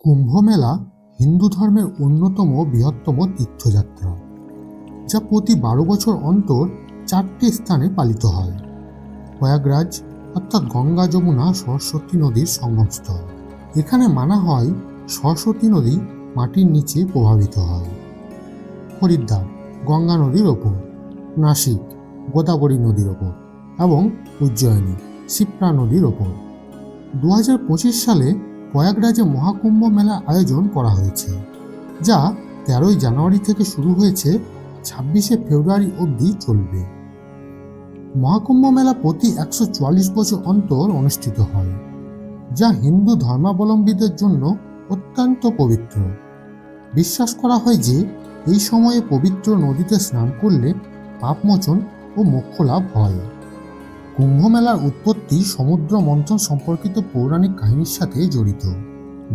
কুম্ভ মেলা হিন্দু ধর্মের অন্যতম বৃহত্তম তীর্থযাত্রা, যা প্রতি 12 বছর অন্তর 4টি স্থানে পালিত হয়। প্রয়াগরাজ অর্থাৎ গঙ্গা, যমুনা, সরস্বতী নদীর সঙ্গমস্থল। এখানে মানা হয় সরস্বতী নদী মাটির নিচে প্রবাহিত হয়। হরিদ্বার গঙ্গা নদীর ওপর, নাসিক গোদাবরী নদীর ওপর এবং উজ্জয়িনী শিপ্রা নদীর ওপর। 2025 সালে প্রয়াগরাজে মহাকুম্ভ মেলার আয়োজন করা হয়েছে, যা 13 জানুয়ারি থেকে শুরু হয়েছে 26 ফেব্রুয়ারি অবধি চলবে। মহাকুম্ভ মেলা প্রতি 144 বছর অন্তর অনুষ্ঠিত হয়, যা হিন্দু ধর্মাবলম্বীদের জন্য অত্যন্ত পবিত্র। বিশ্বাস করা হয় যে এই সময়ে পবিত্র নদীতে স্নান করলে পাপমোচন ও মোক্ষ লাভ হয়। কুম্ভ মেলার উৎপত্তি সমুদ্র মন্থন সম্পর্কিত পৌরাণিক কাহিনীর সাথে জড়িত।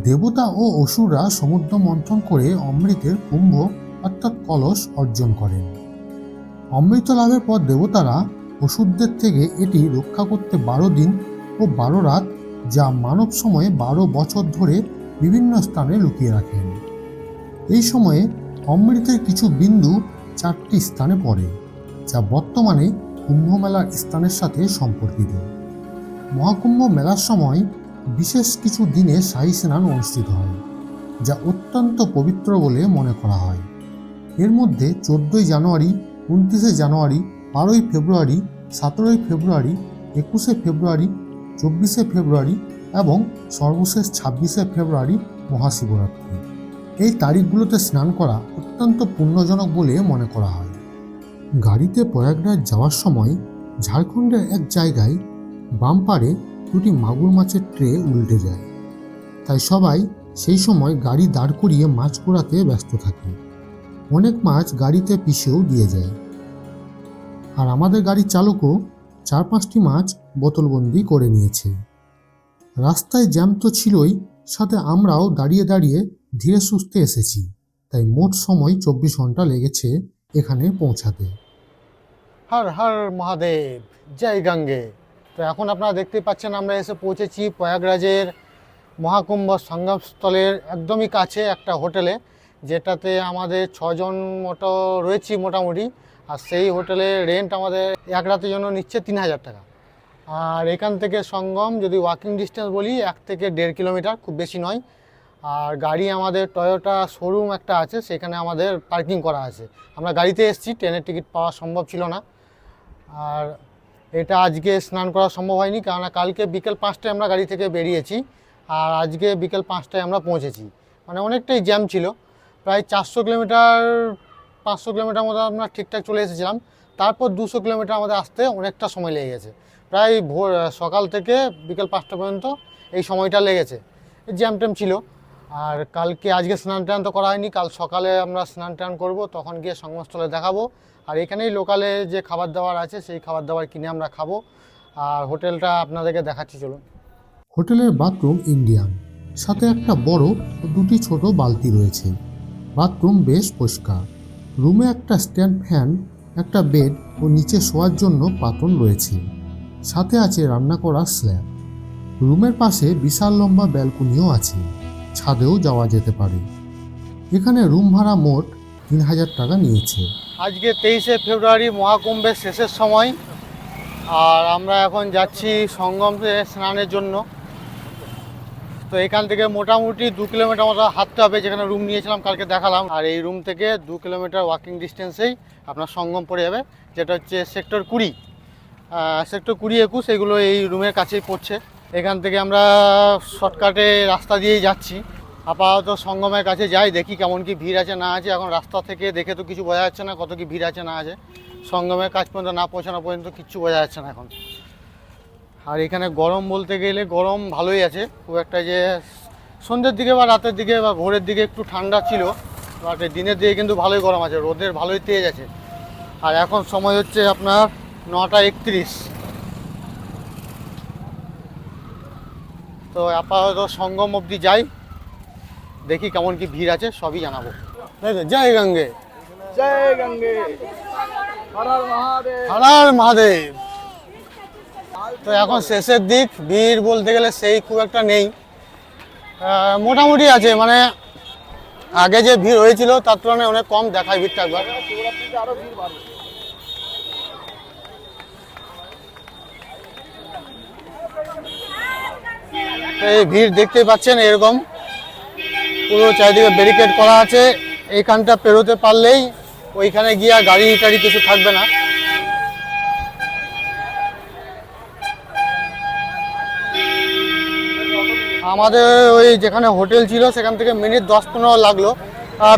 দেবতা ও অসুররা সমুদ্র মন্থন করে অমৃতের কুম্ভ অর্থাৎ কলস অর্জন করেন। অমৃত লাভের পর দেবতারা অসুরদের থেকে এটি রক্ষা করতে 12 দিন ও 12 রাত, যা মানব সময়ে 12 বছর ধরে বিভিন্ন স্থানে লুকিয়ে রাখেন। এই সময়ে অমৃতের কিছু বিন্দু 4টি স্থানে পড়ে, যা বর্তমানে কুম্ভ মেলার স্থানের সাথে সম্পর্কিত। মহাকুম্ভ মেলার সময় বিশেষ কিছু দিনে শাহী স্নান অনুষ্ঠিত হয়, যা অত্যন্ত পবিত্র বলে মনে করা হয়। এর মধ্যে 14 জানুয়ারি, 29 জানুয়ারি, 12 ফেব্রুয়ারি, 17 ফেব্রুয়ারি, 21 ফেব্রুয়ারি, 24 ফেব্রুয়ারি এবং সর্বশেষ 26 ফেব্রুয়ারি মহাশিবরাত্রি। এই তারিখগুলোতে স্নান করা অত্যন্ত পুণ্যজনক বলে মনে করা হয়। গাড়িতে প্রয়াগরাজ যাওয়ার সময় ঝাড়খণ্ডের এক জায়গায় বাম পারে 2টি মাগুর মাছের ট্রে উল্টে যায়, তাই সবাই সেই সময় গাড়ি দাঁড় করিয়ে মাছ পোড়াতে ব্যস্ত থাকে। অনেক মাছ গাড়িতে পিষেও দিয়ে যায়, আর আমাদের গাড়ির চালকও 4-5টি মাছ বোতলবন্দি করে নিয়েছে। রাস্তায় জ্যাম তো ছিলই, সাথে আমরাও দাঁড়িয়ে দাঁড়িয়ে ধীরে সুস্থে এসেছি, তাই মোট সময় 24 ঘন্টা লেগেছে এখানে পৌঁছাতে। হর হর মহাদেব, জয় গঙ্গে। তো এখন আপনারা দেখতেই পাচ্ছেন আমরা এসে পৌঁছেছি প্রয়াগরাজের মহাকুম্ভ সঙ্গমস্থলের একদমই কাছে একটা হোটেলে, যেটাতে আমাদের 6 জন মতো রয়েছি মোটামুটি। আর সেই হোটেলের রেন্ট আমাদের এক রাতের জন্য নিচ্ছে 3000 টাকা। আর এখান থেকে সঙ্গম যদি ওয়াকিং ডিস্টেন্স বলি 1 থেকে 1.5 কিলোমিটার, খুব বেশি নয়। আর গাড়ি আমাদের টয়োটা শোরুম একটা আছে, সেখানে আমাদের পার্কিং করা আছে। আমরা গাড়িতে এসেছি, ট্রেনের টিকিট পাওয়া সম্ভব ছিল না। আর এটা আজকে স্নান করা সম্ভব হয়নি, কারণ কালকে বিকেল 5টায় আমরা গাড়ি থেকে বেরিয়েছি, আর আজকে বিকেল 5টায় আমরা পৌঁছেছি। মানে অনেকটাই জ্যাম ছিল, প্রায় 400 কিলোমিটার 500 কিলোমিটার মতো আমরা ঠিকঠাক চলে এসেছিলাম। তারপর 200 কিলোমিটার আমাদের আসতে অনেকটা সময় লেগে গেছে, প্রায় ভোর সকাল থেকে বিকেল 5টা পর্যন্ত এই সময়টা লেগেছে, জ্যাম ট্যাম ছিল। আর আজকে স্নান টান তো করা হয়নি, কাল সকালে আমরা স্নান টান করবো, তখন গিয়ে সঙ্গমস্থলে দেখাবো। আর এখানেই লোকালে যে খাবার দাবার আছে সেই খাবার দাবার কিনে আমরা খাবো। আর হোটেলটা আপনাদেরকে দেখাচ্ছি, চলুন। হোটেলের বাথরুম ইন্ডিয়ান, সাথে একটা বড় ও 2টি ছোট বালতি রয়েছে। বাথরুম বেশ পরিষ্কার। রুমে একটা স্ট্যান্ড ফ্যান, একটা বেড ও নিচে শোয়ার জন্য পাতন রয়েছে, সাথে আছে রান্না করা স্ল্যাব। রুমের পাশে বিশাল লম্বা ব্যালকনিও আছে, ছাদেও যাওয়া যেতে পারে। এখানে রুম ভাড়া মোট 3000 টাকা নিয়েছে। আজকে 23 ফেব্রুয়ারি মহাকুম্ভের শেষের সময়, আর আমরা এখন যাচ্ছি সঙ্গমে স্নানের জন্য। তো এখান থেকে মোটামুটি 2 কিলোমিটার মতো হাঁটতে হবে, যেখানে রুম নিয়েছিলাম কালকে দেখালাম। আর এই রুম থেকে 2 কিলোমিটার ওয়াকিং ডিস্টেন্সেই আপনার সঙ্গম পড়ে যাবে, যেটা হচ্ছে সেক্টর 20, সেক্টর 20-21, এগুলো এই রুমের কাছেই পড়ছে। এখান থেকে আমরা শর্টকাটে রাস্তা দিয়েই যাচ্ছি। আপাতত সঙ্গমের কাছে যাই, দেখি কেমন কি ভিড় আছে না আছে। এখন রাস্তা থেকে দেখে তো কিছু বোঝা যাচ্ছে না কত কি ভিড় আছে না আছে। সঙ্গমের কাছ পর্যন্ত না পৌঁছানো পর্যন্ত কিচ্ছু বোঝা যাচ্ছে না এখন। আর এখানে গরম বলতে গেলে গরম ভালোই আছে, খুব একটা যে সন্ধ্যের দিকে বা রাতের দিকে বা ভোরের দিকে একটু ঠান্ডা ছিল, বাট দিনের দিকে কিন্তু ভালোই গরম আছে, রোদের ভালোই তেজ আছে। আর এখন সময় হচ্ছে আপনার 9টা 31। তো আপাতত সঙ্গম অবধি যাই, দেখি কেমন কি ভিড় আছে, সবই জানাবো। জয় গঙ্গে, জয় গঙ্গে, হর হর মহাদেব। হর হর মহাদেব। তো এখন শেষের দিক, ভিড় বলতে গেলে সেই খুব একটা নেই। মোটামুটি আছে, মানে আগে যে ভিড় হয়েছিল তার তুলনায় অনেক কম দেখায় ভিড়টা একবার। শিবরাত্রিতে আরো ভিড় বাড়বে। এই ভিড় দেখতেই পাচ্ছেন, এরকম পুরো চারিদিকে ব্যারিকেড করা আছে। এইখানটা পেরোতে পারলেই ওইখানে গিয়ে গাড়ি টাড়ি কিছু থাকবে না। আমাদের ওই যেখানে হোটেল ছিল সেখান থেকে মিনিট 10-15 লাগলো।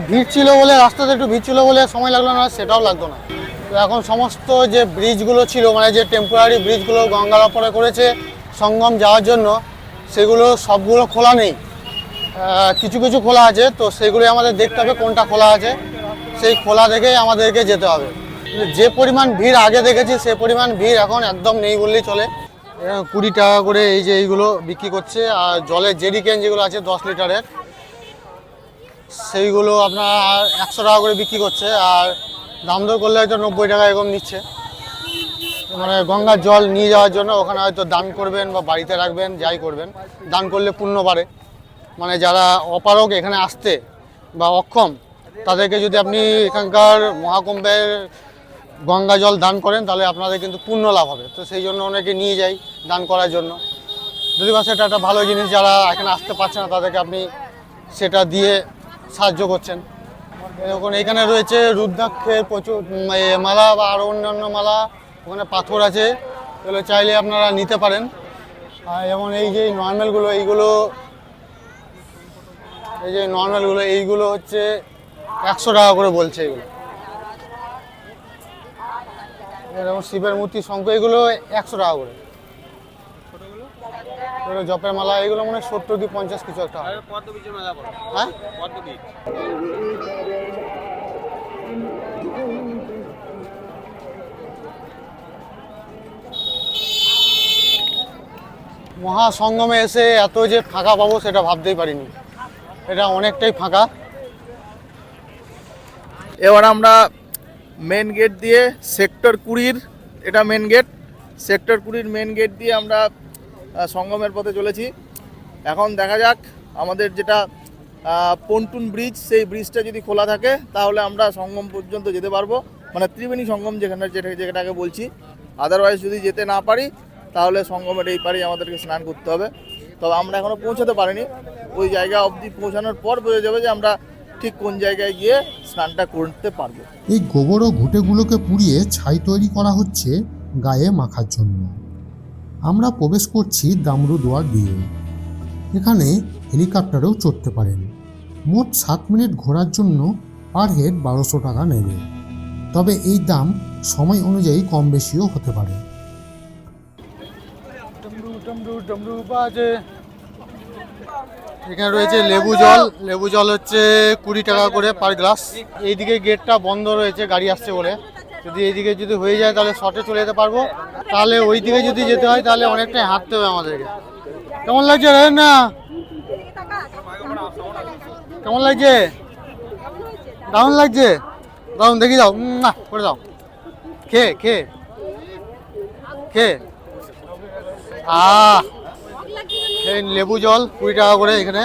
ভিড় ছিল বলে, রাস্তাতে একটু ভিড় ছিল বলে সময় লাগলো না, সেটাও লাগতো না। তো এখন সমস্ত যে ব্রিজগুলো ছিল, মানে যে টেম্পোরারি ব্রিজগুলো গঙ্গার ওপরে করেছে সঙ্গম যাওয়ার জন্য, সেগুলো সবগুলো খোলা নেই, কিছু কিছু খোলা আছে। তো সেগুলোই আমাদের দেখতে হবে কোনটা খোলা আছে, সেই খোলা দেখেই আমাদেরকে যেতে হবে। যে পরিমাণ ভিড় আগে দেখেছি সে পরিমাণ ভিড় এখন একদম নেই বললেই চলে। 20 টাকা করে এই যে এইগুলো বিক্রি করছে। আর জলের জেরিকেন যেগুলো আছে 10 লিটারের, সেইগুলো আপনার 100 টাকা করে বিক্রি করছে। আর দাম দর করলে হয়তো 90 টাকা এরকম নিচ্ছে, মানে গঙ্গার জল নিয়ে যাওয়ার জন্য। ওখানে হয়তো দান করবেন বা বাড়িতে রাখবেন, যাই করবেন, দান করলে পুণ্য বাড়ে। মানে যারা অপারগ এখানে আসতে বা অক্ষম, তাদেরকে যদি আপনি এখানকার মহাকুম্ভের গঙ্গা জল দান করেন তাহলে আপনাদের কিন্তু পুণ্য লাভ হবে। তো সেই জন্য অনেকে নিয়ে যায় দান করার জন্য। যদি বা সেটা একটা ভালো জিনিস, যারা এখানে আসতে পারছে না তাদেরকে আপনি সেটা দিয়ে সাহায্য করছেন। এখন এখানে রয়েছে রুদ্রাক্ষের প্রচুর মালা বা আরও অন্যান্য মালা, ওখানে পাথর আছে, এগুলো চাইলে আপনারা নিতে পারেন। আর যেমন এই যে নর্মালগুলো, এইগুলো হচ্ছে 100 টাকা করে বলছে। এগুলো শিবের মূর্তি, শঙ্খ, এগুলো 100 টাকা করে। এগুলো জপের মালা, এগুলো মনে হয় 70 কি 50 কিছু একটা হবে। হ্যাঁ, মহাসঙ্গমে এসে এত যে ফাঁকা পাবো সেটা ভাবতেই পারিনি। এটা অনেকটাই ফাঁকা। এবার আমরা মেন গেট দিয়ে সেক্টর 20, এটা main gate, sector 20 main gate দিয়ে আমরা সঙ্গমের পথে চলেছি। এখন দেখা যাক আমাদের যেটা পন্টুন ব্রিজ, সেই ব্রিজটা যদি খোলা থাকে তাহলে আমরা সঙ্গম পর্যন্ত যেতে পারবো, মানে ত্রিবেণী সঙ্গম যেটাকে বলছি। আদারওয়াইজ যদি যেতে না পারি তাহলে সঙ্গমের এই পারেই আমাদেরকে স্নান করতে হবে। তবে আমরা এখনও পৌঁছাতে পারিনি, ওই জায়গা অবধি পৌঁছানোর পর বোঝা যাবে যে আমরা ঠিক কোন জায়গায় গিয়ে স্নানটা করতে পারবো। এই গোবর ও ঘুঁটেগুলোকে পুড়িয়ে ছাই তৈরি করা হচ্ছে গায়ে মাখার জন্য। আমরা প্রবেশ করছি দামরু দুয়ার দিয়ে। এখানে হেলিকপ্টারেও চড়তে পারেন। মোট 7 মিনিট ঘোরার জন্য পার হেড 1200 টাকা নেবে। তবে এই দাম সময় অনুযায়ী কম বেশিও হতে পারে। এখানে রয়েছে লেবু জল হচ্ছে 20 টাকা করে পার গ্লাস। এইদিকে গেটটা বন্ধ রয়েছে গাড়ি আসছে বলে, যদি এইদিকে যদি হয়ে যায় তাহলে শর্টে চলে যেতে পারবো। তাহলে ওই দিকে যদি যেতে হয় তাহলে অনেকটাই হাঁটতে হবে আমাদেরকে। কেমন লাগছে রে? না কেমন লাগছে? দারুণ লাগছে, দারুণ। দেখি যাও না করে দাও, খেয়ে এই লেবু জল 20 টাকা করে এখানে।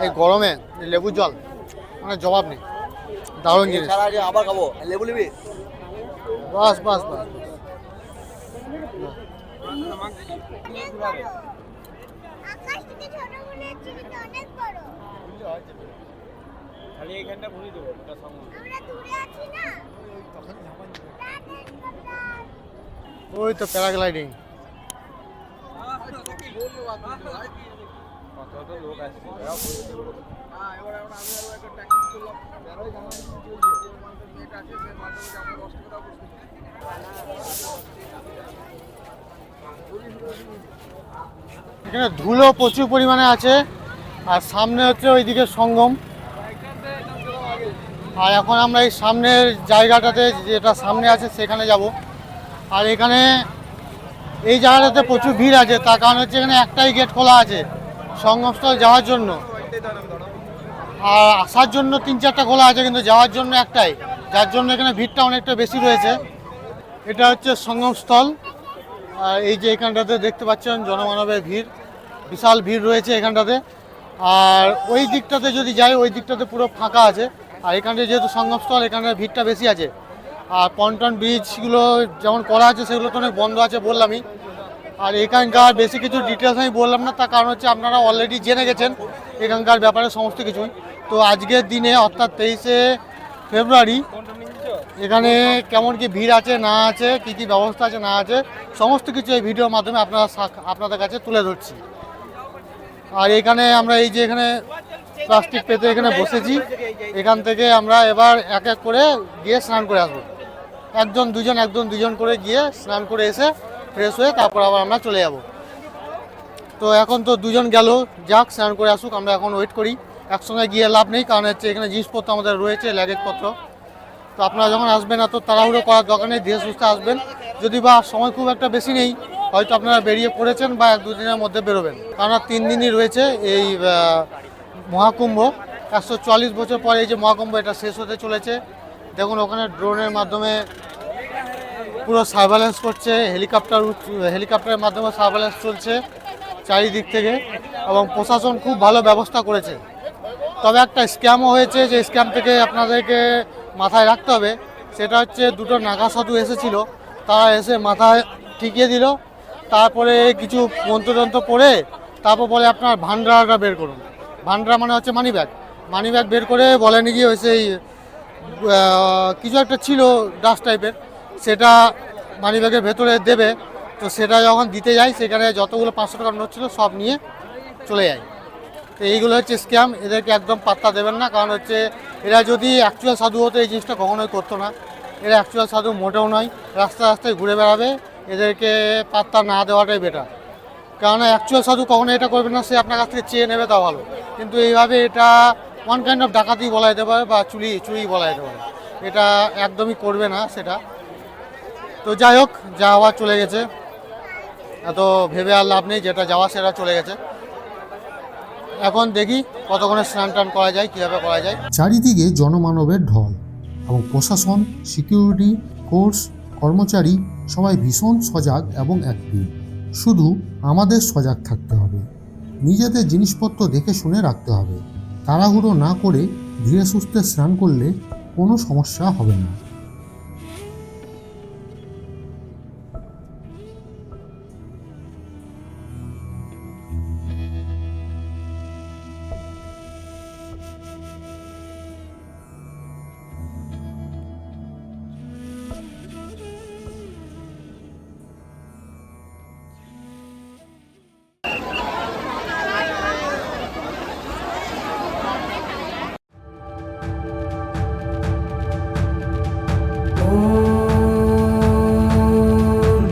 এই গরমে লেবু জল মানে জবাব নেই, দারুণ জিনিস। আবার খাবো, লেবু নিবি? বাস আকাশ থেকে ছোট মনে হচ্ছে কিন্তু অনেক বড়। খালি এইখানটা ঘুরে দেবো, এটা সঙ্গম। আমরা দূরে আছি না। ওই তো প্যারাগ্লাইডিং। কত লোক আসছে। এখানে ধুলো প্রচুর পরিমাণে আছে। আর সামনে হচ্ছে ওইদিকে সঙ্গম। আর এখন আমরা এই সামনের জায়গাটাতে, যেটা সামনে আছে সেখানে যাব। আর এখানে এই জায়গাটাতে প্রচুর ভিড় আছে, তার কারণ হচ্ছে এখানে একটাই গেট খোলা আছে সঙ্গমস্থল যাওয়ার জন্য। আর আসার জন্য 3-4টা খোলা আছে, কিন্তু যাওয়ার জন্য একটাই, যার জন্য এখানে ভিড়টা অনেকটা বেশি রয়েছে। এটা হচ্ছে সঙ্গমস্থল। আর এই যে এখানটাতে দেখতে পাচ্ছেন জনমানবের ভিড়, বিশাল ভিড় রয়েছে এখানটাতে। আর ওই দিকটাতে যদি যাই, ওই দিকটাতে পুরো ফাঁকা আছে। আর এখানটায় যেহেতু সঙ্গমস্থল, এখানে ভিড়টা বেশি আছে। আর পন্টন ব্রিজগুলো যেমন করা আছে সেগুলো তো অনেক বন্ধ আছে বললামই। আর এখানকার বেশি কিছু ডিটেলস আমি বললাম না, তার কারণ হচ্ছে আপনারা অলরেডি জেনে গেছেন এখানকার ব্যাপারে সমস্ত কিছুই। তো আজকের দিনে অর্থাৎ 23শে ফেব্রুয়ারি এখানে কেমন কি ভিড় আছে না আছে, কী কী ব্যবস্থা আছে না আছে, সমস্ত কিছু এই ভিডিওর মাধ্যমে আপনাদের কাছে তুলে ধরছি। আর এখানে আমরা এই যে এখানে প্লাস্টিক পেতে এখানে বসেছি, এখান থেকে আমরা এবার এক এক করে গিয়ে স্নান করে আসবো। একজন দুজন করে গিয়ে স্নান করে এসে ফ্রেশ হয়ে তারপর আবার আমরা চলে যাব। তো এখন তো দুজন গেল, যাক স্নান করে আসুক, আমরা এখন ওয়েট করি। একসঙ্গে গিয়ে লাভ নেই, কারণ হচ্ছে এখানে জিনিসপত্র আমাদের রয়েছে, লাগেজপত্র। তো আপনারা যখন আসবেন এত তাড়াহুড়ো করার দরকার নেই, ধীরে সুস্থে আসবেন। যদি বা সময় খুব একটা বেশি নেই, হয়তো আপনারা বেরিয়ে পড়েছেন বা 1-2 দিনের মধ্যে বেরোবেন, কারণ 3 দিনই রয়েছে এই মহাকুম্ভ। 144 বছর পরে এই যে মহাকুম্ভ, এটা শেষ হতে চলেছে। দেখুন ওখানে ড্রোনের মাধ্যমে পুরো সার্ভেলেন্স করছে, হেলিকপ্টারের মাধ্যমে সার্ভেলেন্স চলছে চারিদিক থেকে, এবং প্রশাসন খুব ভালো ব্যবস্থা করেছে। তবে একটা স্ক্যামও হয়েছে, যে স্ক্যাম থেকে আপনাদেরকে মাথায় রাখতে হবে। সেটা হচ্ছে দুটো নাগা সাধু এসেছিল, তারা এসে মাথায় ঠিকিয়ে দিল, তারপরে কিছু মন্ত্রতন্ত্র পড়ে তারপর বলে আপনার ভান্ডারটা বের করুন। ভান্ডার মানে হচ্ছে মানি ব্যাগ বের করে বলেনি গিয়ে ওই সেই কিছু একটা ছিল ডাস্ট টাইপের, সেটা মানি ব্যাগের ভেতরে দেবে। তো সেটা যখন দিতে যাই, সেখানে যতগুলো 500 টাকার নোট ছিল সব নিয়ে চলে যায়। তো এইগুলো হচ্ছে স্ক্যাম, এদেরকে একদম পাত্তা দেবেন না। কারণ হচ্ছে এরা যদি অ্যাকচুয়াল সাধু হতো এই জিনিসটা কখনোই করতো না। এরা অ্যাকচুয়াল সাধু মোটেও নয়, রাস্তায় ঘুরে বেড়াবে, এদেরকে পাত্তা না দেওয়াটাই বেটার। কারণ অ্যাকচুয়াল সাধু কখনো এটা করবে না, সে আপনার কাছ থেকে চেয়ে নেবে, তা ভালো। কিন্তু এইভাবে এটা ওয়ান কাইন্ড অফ ডাকাতি বলা যেতে পারে, বা চুরি বলা যেতে পারে। এটা একদমই করবে না সেটা। তো যাই হোক, যা হওয়ার চলে গেছে, এত ভেবে আর লাভ নেই, যেটা যাওয়া সেটা চলে গেছে। এখন দেখি কতক্ষণে স্নান টান করা যায়, কীভাবে করা যায়। চারিদিকে জনমানবের ঢল, এবং প্রশাসন, সিকিউরিটি ফোর্স, কর্মচারী সবাই ভীষণ সজাগ এবং অ্যাক্টিভ। শুধু আমাদের সজাগ থাকতে হবে, নিজেদের জিনিসপত্র দেখে শুনে রাখতে হবে। তাড়াহুড়ো না করে ধীরে সুস্থে স্নান করলে কোনো সমস্যা হবে না। ॐ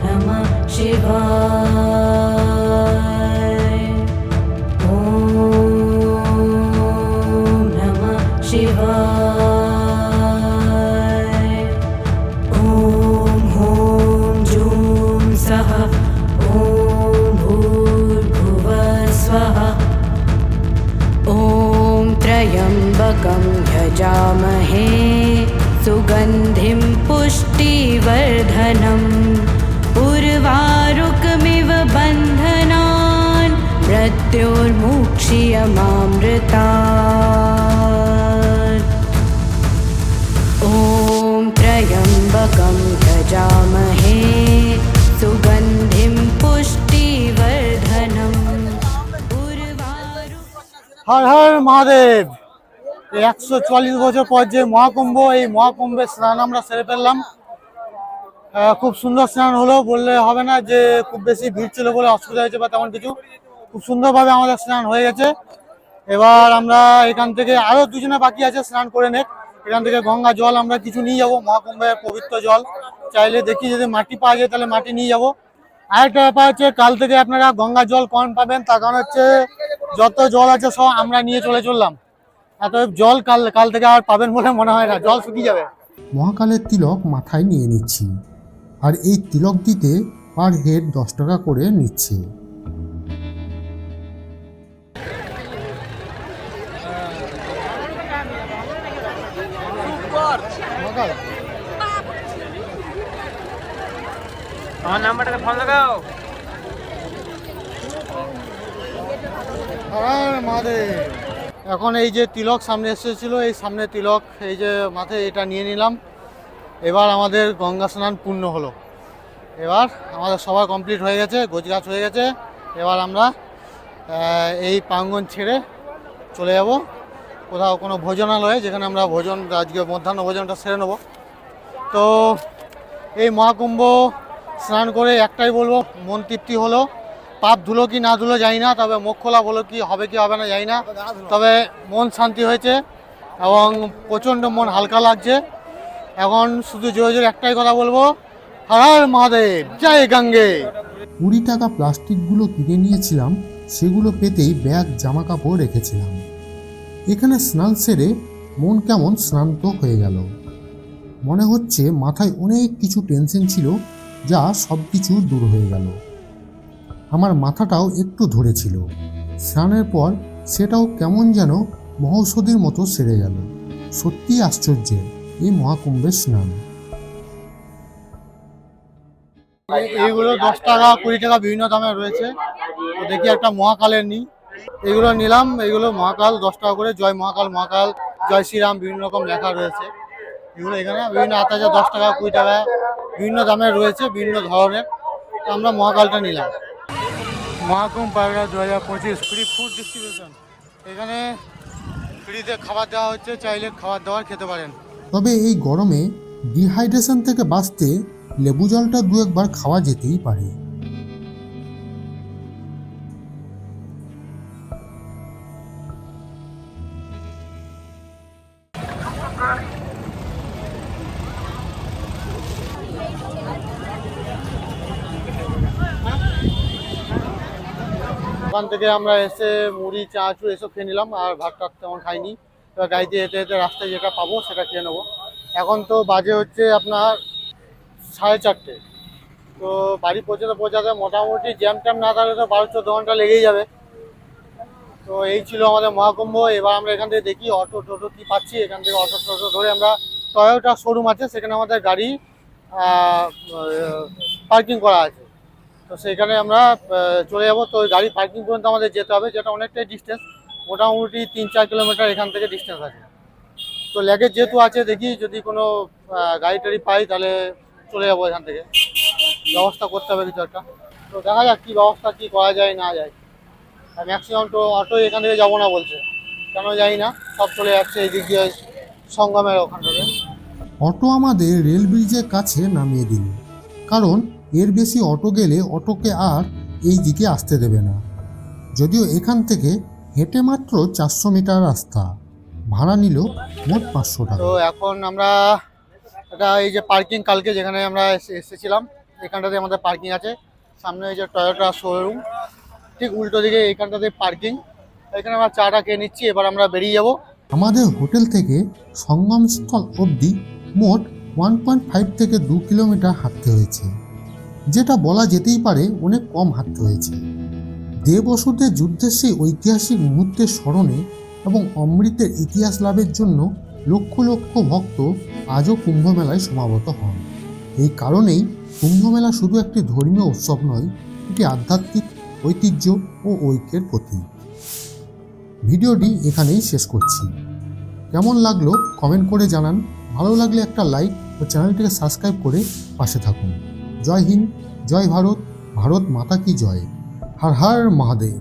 नमः शिवाय। ॐ नमः शिवाय। ॐ ॐ जूं सः ॐ भूर्भुवः स्वः। ॐ त्र्यम्बकं यजामहे सुगन्धिं पुष्टिवर्धनम्। उर्वारुकमिव बन्धनान् मृत्योर्मुक्ष्यमामृतात्। ॐ त्र्यम्बकं यजामहे सुगन्धिं पुष्टिवर्धनम्। হর হর মহাদেব। এই 144 বছর পর যে মহাকুম্ভ, এই মহাকুম্ভের স্নান আমরা সেরে ফেললাম। খুব সুন্দর স্নান হলো, বললে হবে না যে খুব বেশি ভিড় ছিল বলে অসুবিধা হয়েছে বা তেমন কিছু। খুব সুন্দরভাবে আমাদের স্নান হয়ে গেছে। এবার আমরা এখান থেকে আরও দুজনে বাকি আছে স্নান করে নেক। এখান থেকে গঙ্গা জল আমরা কিছু নিয়ে যাবো, মহাকুম্ভের পবিত্র জল। চাইলে দেখি যদি মাটি পাওয়া যায় তাহলে মাটি নিয়ে যাবো। আরেকটা ব্যাপার হচ্ছে, কাল থেকে আপনারা গঙ্গা জল কম পাবেন, তার কারণ হচ্ছে যত জল আছে সব আমরা নিয়ে চললাম। এত জল কাল থেকে আর পাবেন বলে মনে হয় না, জল শুকিয়ে যাবে। মহাকালের তিলক মাথায় নিয়ে নিচ্ছি, আর এই তিলক দিতে পার হেড 10 টাকা করে নিচ্ছে। আমার নাম্বারটাতে ফোন লাগাও। হর মহাদেব। এখন এই যে তিলক সামনে এসেছিল, এই সামনে তিলক এই যে মাথায় এটা নিয়ে নিলাম। এবার আমাদের গঙ্গা স্নান পূর্ণ হলো। এবার আমাদের সবার কমপ্লিট হয়ে গেছে, গোছগাছ হয়ে গেছে। এবার আমরা এই প্রাঙ্গণ ছেড়ে চলে যাব কোথাও কোনো ভোজনালয়ে, যেখানে আমরা ভোজন আজকে মধ্যাহ্ন ভোজনটা সেরে নেব। তো এই মহাকুম্ভ স্নান করে একটাই বলবো, মন তৃপ্তি হলো। পাপ ধুলো কি না ধুলো জানি না, তবে মুখ খোলা বলো কি হবে না জানি না, তবে মন শান্তি হয়েছে এবং প্রচণ্ড মন হালকা লাগছে। এখন শুধু জোরে জোরে একটাই কথা বলবো, হর হর মহাদেব, জয় গঙ্গে। 20 টাকা প্লাস্টিকগুলো কিনে নিয়েছিলাম, সেগুলো পেতেই ব্যাগ জামা কাপড় রেখেছিলাম। এখানে স্নান সেরে মন কেমন শ্রান্ত হয়ে গেল। মনে হচ্ছে মাথায় অনেক কিছু টেনশন ছিল, যা সব কিছু দূর হয়ে গেল। আমার মাথাটাও একটু ধরেছিল। স্নানের পর সেটাও কেমন যেন মহৌষধির মতো সেরে গেল। সত্যিই আশ্চর্যের এই মহাকুম্ভের স্নান। এইগুলো 10 টাকা 20 টাকা বিভিন্ন দামে রয়েছে। তো দেখি একটা মহাকালের নিই। এগুলো নিলাম, এগুলো মহাকাল 10 টাকা করে, জয় মহাকাল, মহাকাল, জয় শ্রীরাম বিভিন্ন রকম লেখা রয়েছে। এগুলো এখানে বিভিন্ন আতাজা 10 টাকা 20 টাকা বিভিন্ন দামের রয়েছে, বিভিন্ন ধরনের। তো আমরা মহাকালটা নিলাম। Maha Kumbh Prayagraj 2025 free food distribution. এখানে ফ্রিতে খাবার দেওয়া হচ্ছে, চাইলে খাবার দাবার খেতে পারেন। তবে এই গরমে ডিহাইড্রেশন থেকে বাঁচতে লেবু জলটা 2 একবার খাওয়া যেতেই পারে। ওখান থেকে আমরা এসে মুড়ি চানাচুর এসব খেয়ে নিলাম, আর ভাত টাত তেমন খাইনি। এবার গাড়িতে যেতে যেতে রাস্তায় যেটা পাবো সেটা খেয়ে নেবো। এখন তো বাজে হচ্ছে আপনার 4:30। তো বাড়ি পৌঁছাতে মোটামুটি জ্যাম ট্যাম না থাকলে তো 12-14 ঘন্টা লেগেই যাবে। তো এই ছিল আমাদের মহাকুম্ভ। এবার আমরা এখান থেকে দেখি অটো টোটো কী পাচ্ছি। এখান থেকে অটো টোটো ধরে আমরা টয়োটা শোরুম আছে, সেখানে আমাদের গাড়ি পার্কিং করা আছে। তো সেখানে আমরা চলে যাব। তো গাড়ি পার্কিং পর্যন্ত আমাদের যেতে হবে, যেটা অনেকটাই ডিস্টেন্স, মোটামুটি 3-4 কিলোমিটার এখান থেকে ডিস্টেন্স আছে। তো ল্যাগেজ যেহেতু আছে, দেখি যদি কোনো গাড়ি টাড়ি পাই তাহলে চলে যাবো এখান থেকে। ব্যবস্থা করতে হবে কিছু একটা। তো দেখা যাক কী ব্যবস্থা কী করা যায় না যায়। আর ম্যাক্সিমাম তো অটো এখান থেকে যাবো না বলছে, কেন জানি না, সব চলে যাচ্ছে এই দিক দিয়ে সঙ্গমের ওখান থেকে। অটো আমাদের রেল ব্রিজের কাছে নামিয়ে দিল, কারণ এর বেশি অটো গেলে অটোকে আর এই দিকে আসতে দেবে না। যদিও এখান থেকে হেঁটে মাত্র 400 মিটার রাস্তা, ভাড়া নিল মোট 500 টাকা। তো এখন আমরা এটা এই যে পার্কিং, কালকে যেখানে আমরা এসেছিলাম এখানটাতে আমাদের পার্কিং আছে। সামনে এই যে টয়োটা শোরুম, ঠিক উল্টো দিকে এইখানটাতে পার্কিং। এখানে আমরা চাটা খেয়ে নিচ্ছি, এবার আমরা বেরিয়ে যাব। আমাদের হোটেল থেকে সঙ্গমস্থল অবধি মোট 1.5 থেকে 2 কিলোমিটার হাঁটতে হয়েছে, যেটা বলা যেতেই পারে অনেক কম হাঁটতে হয়েছে। দেব অসুরের যুদ্ধের সেই ঐতিহাসিক মুহূর্তের স্মরণে এবং অমৃতের ইতিহাস লাভের জন্য লক্ষ লক্ষ ভক্ত আজও কুম্ভ মেলায় সমাগত হন। এই কারণেই কুম্ভ মেলা শুধু একটি ধর্মীয় উৎসব নয়, এটি আধ্যাত্মিক ঐতিহ্য ও ঐক্যের প্রতীক। ভিডিওটি এখানেই শেষ করছি। কেমন লাগলো কমেন্ট করে জানান। ভালো লাগলে একটা লাইক ও চ্যানেলটিকে সাবস্ক্রাইব করে পাশে থাকুন। জয় হিন্দ, জয় ভারত, ভারত মাতা কি জয়, হর হর মহাদেব।